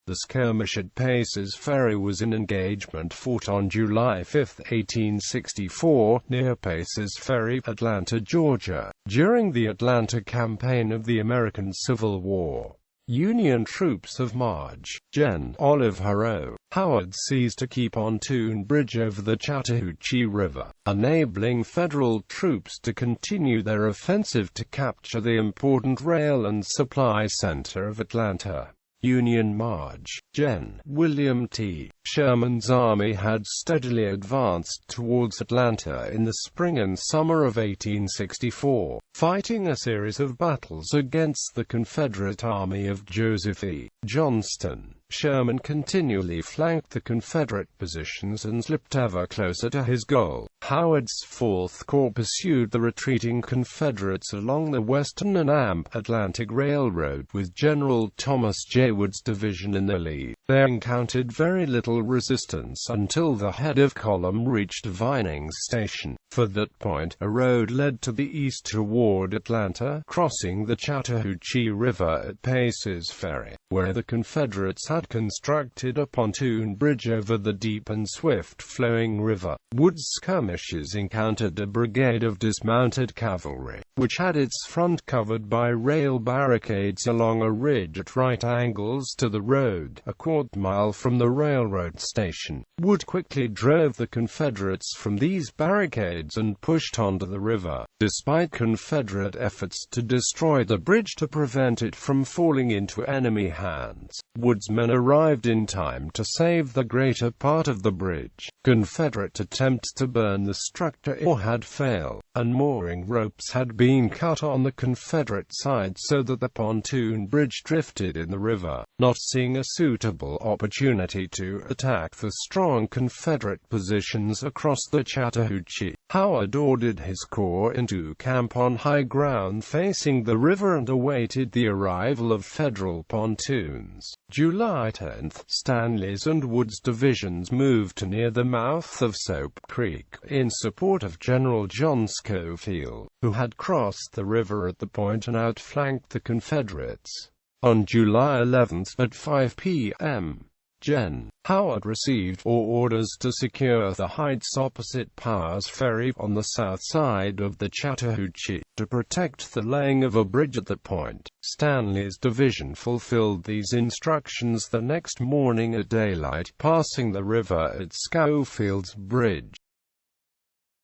The skirmish at Pace's Ferry was an engagement fought on July 5, 1864, near Pace's Ferry, Atlanta, Georgia. During the Atlanta campaign of the American Civil War, Union troops of Maj.Gen.Oliver O. Howard seized a key pontoon bridge over the Chattahoochee River, enabling Federal troops to continue their offensive to capture the important rail and supply center of Atlanta. Union Maj.Gen. William T. Sherman's army had steadily advanced towards Atlanta in the spring and summer of 1864, fighting a series of battles against the Confederate army of Joseph E. Johnston. Sherman continually flanked the Confederate positions and slipped ever closer to his goal. Howard's 4th Corps pursued the retreating Confederates along the Western and Atlantic Railroad with General Thomas J. Wood's division in the lead. They encountered very little resistance until the head of column reached Vining's Station. For that point, a road led to the east toward Atlanta, crossing the Chattahoochee River at Pace's Ferry, where the Confederates had constructed a pontoon bridge over the deep and swift-flowing river. Wood's skirmishers encountered a brigade of dismounted cavalry, which had its front covered by rail barricades along a ridge at right angles to the road, a quarter-mile from the railroad station. Wood quickly drove the Confederates from these barricades and pushed onto the river. Despite Confederate efforts to destroy the bridge to prevent it from falling into enemy hands, Wood's men arrived in time to save the greater part of the bridge. Confederate attempts to burn the structure had failed, and mooring ropes had been cut on the Confederate side so that the pontoon bridge drifted in the river. Not seeing a suitable opportunity to attack the strong Confederate positions across the Chattahoochee, Howard ordered his corps into camp on high ground facing the river and awaited the arrival of Federal pontoons. July 10, Stanley's and Wood's divisions moved to near the mouth of Soap Creek, in support of General John Schofield, who had crossed the river at the point and outflanked the Confederates. On July 11, at 5 p.m., Gen. Howard received orders to secure the heights opposite Powers Ferry on the south side of the Chattahoochee, to protect the laying of a bridge at that point. Stanley's division fulfilled these instructions the next morning at daylight, passing the river at Schofield's Bridge.